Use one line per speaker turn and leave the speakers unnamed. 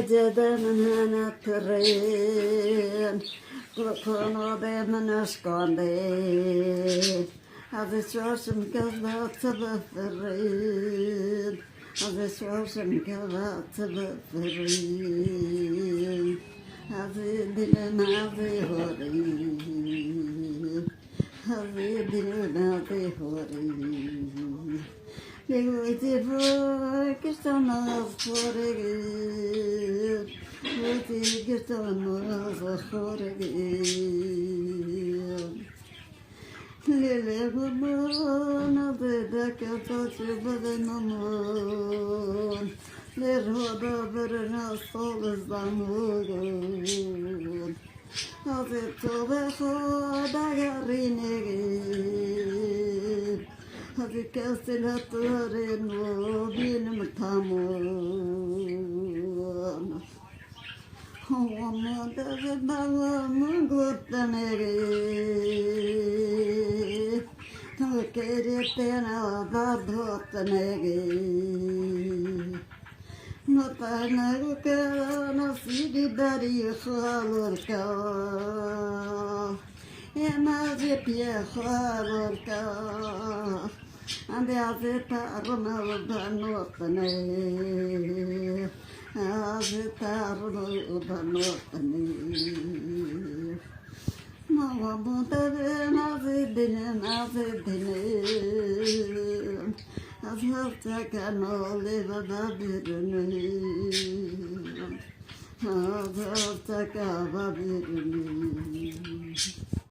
Cedemin anahtarın, kulu demin aşkande. Hadi çoşum kızlatı bıfırın, hadi çoşum kızlatı bıfırın. Hadi dilim hadi horin, hadi dilim hadi horin. Beguiti fırkıştamaz horin, beguiti kıştamaz horin. Lele gurman adı da kataşı badanamun, lerhoda birine soluzlamun. Hazır tobe hoda yarinegin, hazır kesin hatların o benim tamam. Aman da babamın gurtanegin, Kereten avadottanegin. Notana ukana sidi dari khalurka, emazi pie khalurka, ande azeta arna udanotane, azeta arna udanotane. Mağamuda nazidinin nazidinin, azaltakan olivada birinin, azaltakan birinin.